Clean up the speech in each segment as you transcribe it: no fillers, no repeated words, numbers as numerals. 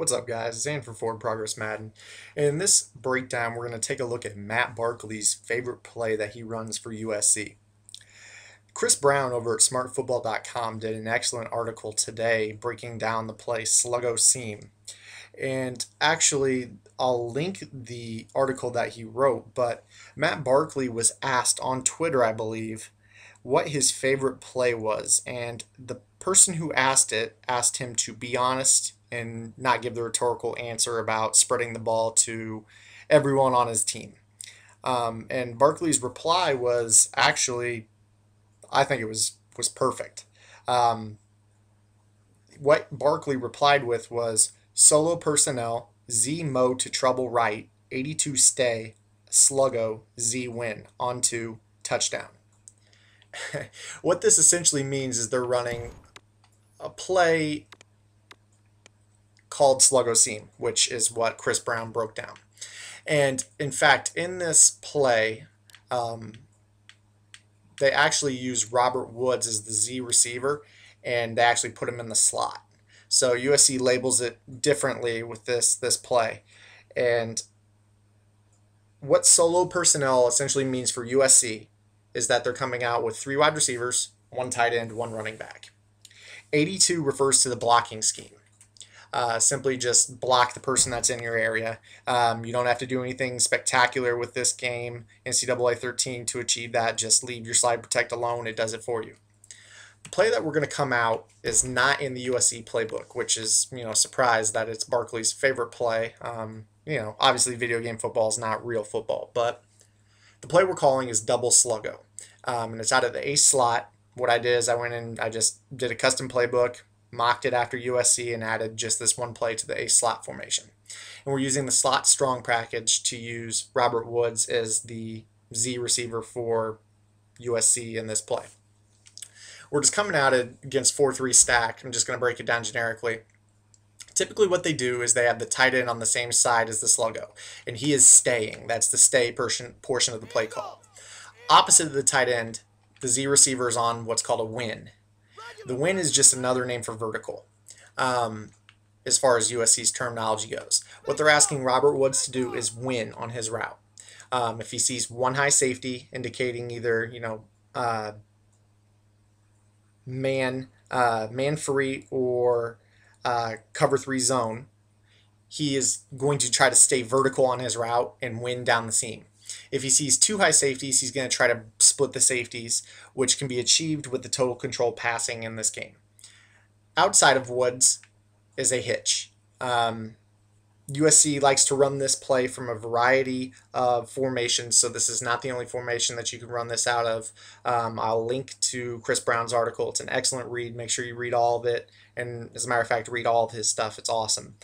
What's up, guys? It's Zan from Forward Progress Madden. In this breakdown, we're going to take a look at Matt Barkley's favorite play that he runs for USC. Chris Brown over at smartfootball.com did an excellent article today breaking down the play Sluggo Seam. And actually, I'll link the article that he wrote, but Matt Barkley was asked on Twitter, I believe, what his favorite play was. And the person who asked it asked him to be honest and not give the rhetorical answer about spreading the ball to everyone on his team. And Barkley's reply was actually, I think it was perfect. What Barkley replied with was solo personnel, Z mo to trouble right, 82 stay, Sluggo, Z win, onto touchdown. What this essentially means is they're running a play called Sluggo Seam, which is what Chris Brown broke down. And in fact, in this play, they actually use Robert Woods as the Z receiver, and they actually put him in the slot. So USC labels it differently with this play. And what solo personnel essentially means for USC is that they're coming out with 3 wide receivers, 1 tight end, 1 running back. 82 refers to the blocking scheme. Simply just block the person that's in your area. You don't have to do anything spectacular with this game, NCAA 13, to achieve that. Just leave your slide protect alone. It does it for you. The play that we're going to come out is not in the USC playbook, which is, a surprise that it's Barkley's favorite play. Obviously video game football is not real football, but the play we're calling is double Sluggo. And it's out of the ace slot. What I did is I went in, I just did a custom playbook, mocked it after USC, and added just this one play to the ace slot formation. And we're using the slot strong package to use Robert Woods as the Z receiver for USC in this play. We're just coming out against 4-3 stack. I'm just going to break it down generically. Typically what they do is they have the tight end on the same side as the Sluggo, and he is staying. That's the stay portion of the play call. Opposite of the tight end, the Z receiver is on what's called a win. The win is just another name for vertical, as far as USC's terminology goes. What they're asking Robert Woods to do is win on his route. If he sees 1 high safety indicating either man free or cover 3 zone, he is going to try to stay vertical on his route and win down the seam. If he sees 2 high safeties, he's going to try to split the safeties, which can be achieved with the total control passing in this game. Outside of Woods is a hitch. USC likes to run this play from a variety of formations, so this is not the only formation that you can run this out of. I'll link to Chris Brown's article. It's an excellent read. Make sure you read all of it, and as a matter of fact, read all of his stuff. It's awesome.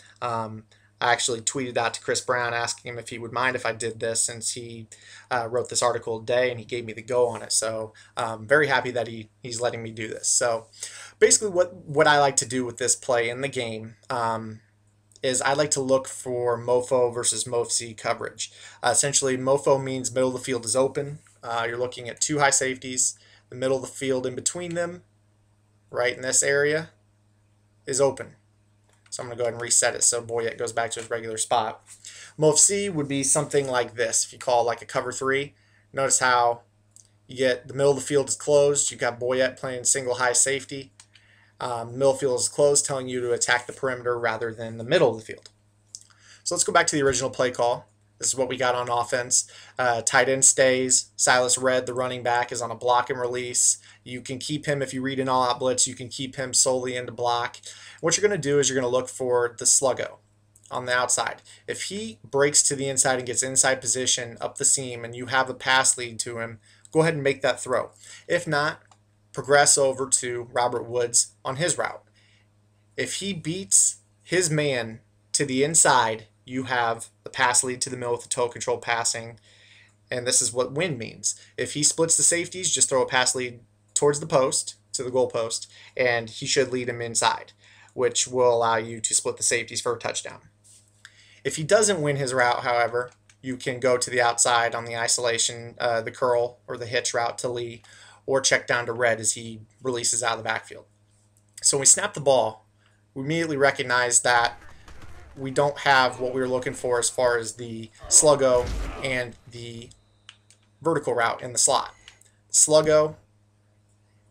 I actually tweeted out to Chris Brown asking him if he would mind if I did this, since he wrote this article today and he gave me the go on it. So I'm very happy that he's letting me do this. So basically what I like to do with this play in the game is I like to look for MoFo versus MoFC coverage. Essentially, MoFo means middle of the field is open. You're looking at 2 high safeties. The middle of the field in between them, right in this area, is open. So I'm going to go ahead and reset it so Boyette goes back to his regular spot. MoFC would be something like this. If you call like a cover 3, notice how you get the middle of the field is closed. You've got Boyette playing single high safety. The middle of the field is closed, telling you to attack the perimeter rather than the middle of the field. So let's go back to the original play call. This is what we got on offense. Tight end stays. Silas Red, the running back, is on a block and release. You can keep him, if you read an all-out blitz, you can keep him solely into block. What you're going to do is you're going to look for the Sluggo on the outside. If he breaks to the inside and gets inside position up the seam and you have a pass lead to him, go ahead and make that throw. If not, progress over to Robert Woods on his route. If he beats his man to the inside, you have the pass lead to the middle with the total control passing, and this is what win means. If he splits the safeties, just throw a pass lead towards the post, to the goal post, and he should lead him inside, which will allow you to split the safeties for a touchdown. If he doesn't win his route, however, you can go to the outside on the isolation, the curl or the hitch route to Lee, or check down to Red as he releases out of the backfield. So when we snap the ball, we immediately recognize that we don't have what we were looking for as far as the Sluggo and the vertical route in the slot. Sluggo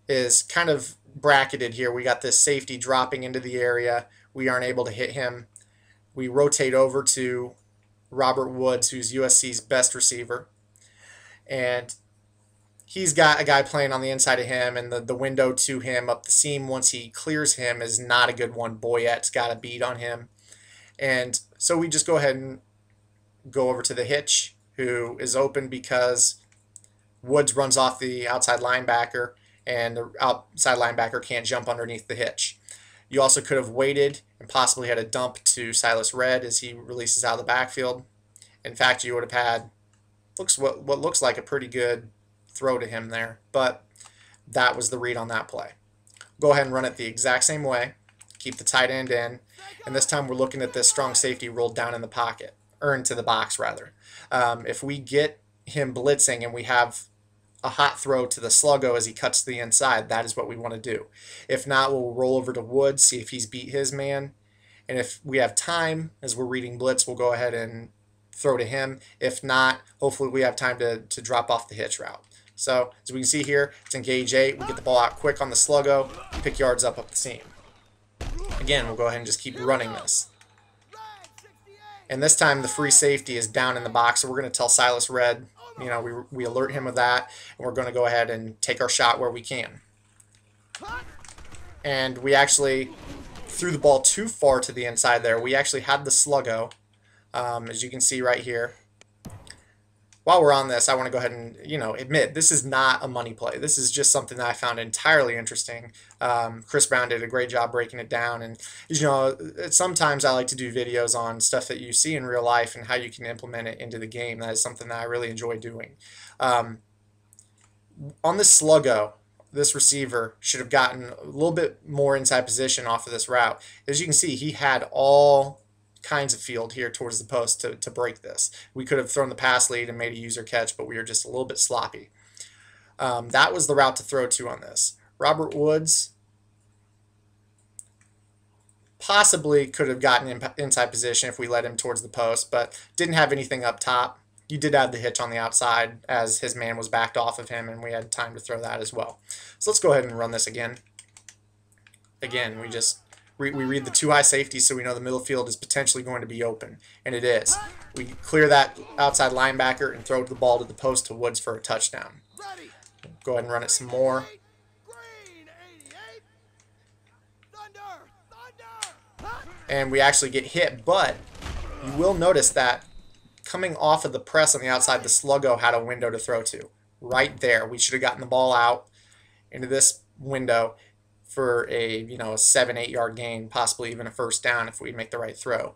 is kind of bracketed here. We got this safety dropping into the area. We aren't able to hit him. We rotate over to Robert Woods, who's USC's best receiver. And he's got a guy playing on the inside of him, and the window to him up the seam once he clears him is not a good one. Boyette's got a beat on him. And so we just go ahead and go over to the hitch, who is open because Woods runs off the outside linebacker, and the outside linebacker can't jump underneath the hitch. You also could have waited and possibly had a dump to Silas Redd as he releases out of the backfield. In fact, you would have had what looks like a pretty good throw to him there, but that was the read on that play. Go ahead and run it the exact same way. Keep the tight end in, and this time we're looking at this strong safety rolled down in the pocket, or into the box rather. If we get him blitzing and we have a hot throw to the Sluggo as he cuts to the inside, that is what we want to do. If not, we'll roll over to Woods, see if he's beat his man, and if we have time as we're reading blitz, we'll go ahead and throw to him. If not, hopefully we have time to drop off the hitch route. So as we can see here, it's engage 8. We get the ball out quick on the Sluggo, pick yards up the seam. Again, we'll go ahead and just keep running this. And this time the free safety is down in the box, so we're going to tell Silas Redd, you know, we alert him of that, and we're going to go ahead and take our shot where we can. And we actually threw the ball too far to the inside there. We actually had the Sluggo, as you can see right here. While we're on this, I want to go ahead and, admit this is not a money play. This is just something that I found entirely interesting. Chris Brown did a great job breaking it down. And, sometimes I like to do videos on stuff that you see in real life and how you can implement it into the game. That is something that I really enjoy doing. On this Sluggo, this receiver should have gotten a little bit more inside position off of this route. As you can see, he had all kinds of field here towards the post to break this. We could have thrown the pass lead and made a user catch, but we were just a little bit sloppy. That was the route to throw to on this. Robert Woods possibly could have gotten inside position if we led him towards the post, but didn't have anything up top. You did have the hitch on the outside as his man was backed off of him, and we had time to throw that as well. So let's go ahead and run this again. Again, we read the two high safeties, so we know the middle field is potentially going to be open, and it is. We clear that outside linebacker and throw the ball to the post to Woods for a touchdown. Go ahead and run it some more. And we actually get hit, but you will notice that coming off of the press on the outside, the Sluggo had a window to throw to. Right there. We should have gotten the ball out into this window for a 7-8 yard gain, possibly even a first down if we make the right throw.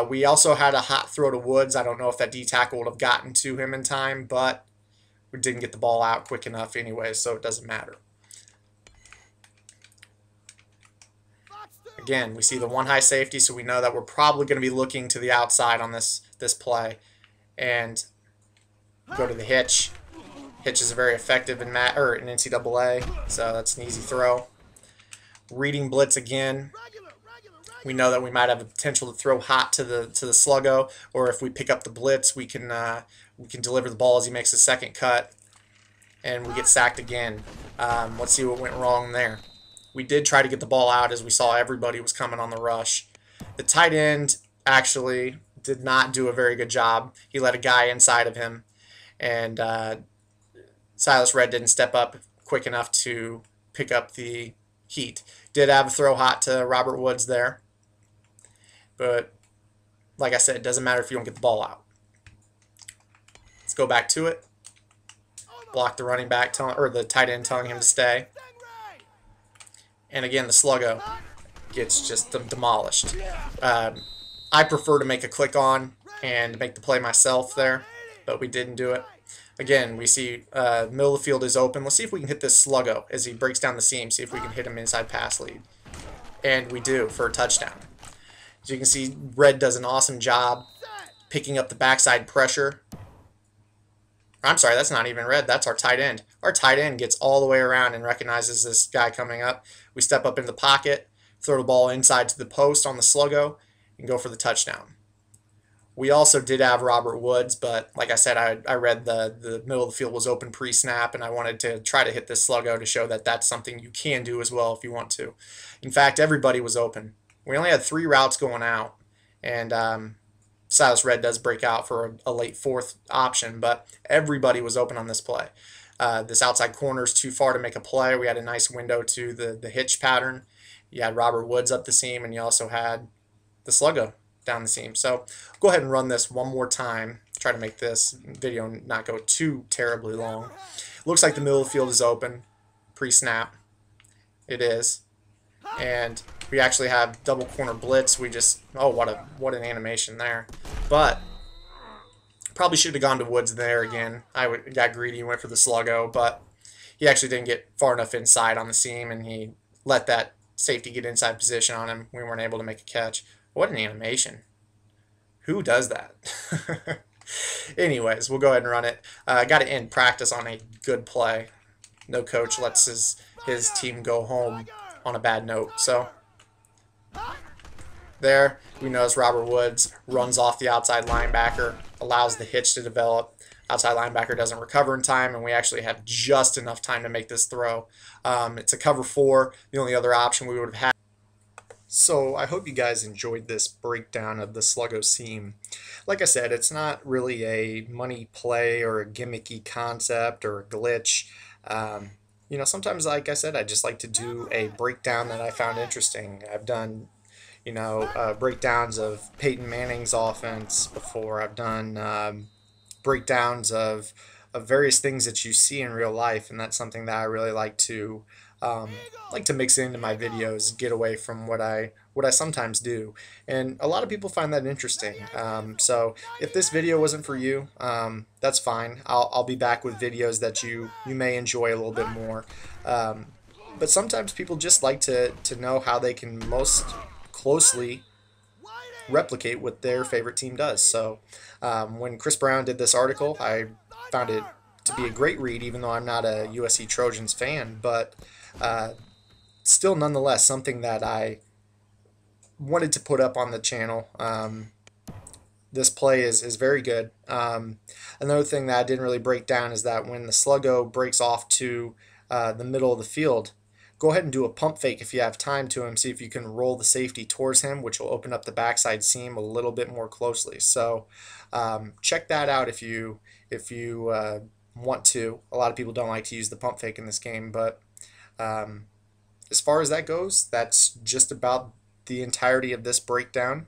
We also had a hot throw to Woods. I don't know if that D tackle would have gotten to him in time, but we didn't get the ball out quick enough anyway, so it doesn't matter. Again, we see the one high safety, so we know that we're probably going to be looking to the outside on this play, and go to the hitch. Hitch is very effective in NCAA, so that's an easy throw. Reading blitz again. We know that we might have a potential to throw hot to the Sluggo, or if we pick up the blitz, we can deliver the ball as he makes a second cut, and we get sacked again. Let's see what went wrong there. We did try to get the ball out as we saw everybody was coming on the rush. The tight end actually did not do a very good job. He let a guy inside of him, and Silas Redd didn't step up quick enough to pick up the heat. Did have a throw hot to Robert Woods there, but like I said, it doesn't matter if you don't get the ball out. Let's go back to it. Block the running back, or the tight end telling him to stay. And again, the Sluggo gets just demolished. I prefer to make a click on and make the play myself there, but we didn't do it. Again, we see middle of the field is open. Let's see if we can hit this Sluggo as he breaks down the seam, see if we can hit him inside pass lead. And we do for a touchdown. As you can see, Redd does an awesome job picking up the backside pressure. I'm sorry, that's not even Redd. That's our tight end. Our tight end gets all the way around and recognizes this guy coming up. We step up into the pocket, throw the ball inside to the post on the Sluggo, and go for the touchdown. We also did have Robert Woods, but like I said, I read the middle of the field was open pre-snap, and I wanted to try to hit this sluggo to show that that's something you can do as well if you want to. In fact, everybody was open. We only had 3 routes going out, and Silas Red does break out for a late 4th option, but everybody was open on this play. This outside corner is too far to make a play. We had a nice window to the hitch pattern. You had Robert Woods up the seam, and you also had the sluggo down the seam. So go ahead and run this one more time. Try to make this video not go too terribly long. Looks like the middle of the field is open pre-snap. It is. And we actually have double corner blitz. We just, oh, what an animation there. But probably should have gone to Woods there again. I got greedy and went for the sluggo, but he actually didn't get far enough inside on the seam, and he let that safety get inside position on him. We weren't able to make a catch. What an animation. Who does that? Anyways, we'll go ahead and run it. Got to end practice on a good play. No coach lets his team go home on a bad note. So there, we notice Robert Woods runs off the outside linebacker, allows the hitch to develop. Outside linebacker doesn't recover in time, and we actually have just enough time to make this throw. It's a cover 4. The only other option we would have had. So I hope you guys enjoyed this breakdown of the Sluggo Seam. Like I said, it's not really a money play or a gimmicky concept or a glitch. You know, sometimes, like I said, I just like to do a breakdown that I found interesting. I've done, you know, breakdowns of Peyton Manning's offense before. I've done breakdowns of various things that you see in real life, and that's something that I really like to mix into my videos, get away from what I sometimes do, and a lot of people find that interesting. So if this video wasn't for you, that's fine. I'll be back with videos that you may enjoy a little bit more. But sometimes people just like to know how they can most closely replicate what their favorite team does. So when Chris Brown did this article, I found it to be a great read, even though I'm not a USC Trojans fan, but still nonetheless something that I wanted to put up on the channel. This play is very good. Another thing that I didn't really break down is that when the sluggo breaks off to the middle of the field, go ahead and do a pump fake if you have time to him. See if you can roll the safety towards him, which will open up the backside seam a little bit more closely. So check that out if you want to. A lot of people don't like to use the pump fake in this game, but as far as that goes, that's just about the entirety of this breakdown.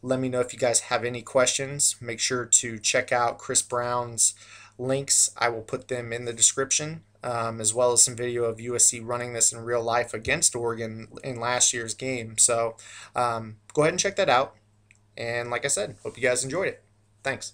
Let me know if you guys have any questions. Make sure to check out Chris Brown's links. I will put them in the description, as well as some video of USC running this in real life against Oregon in last year's game. So go ahead and check that out. And like I said, hope you guys enjoyed it. Thanks.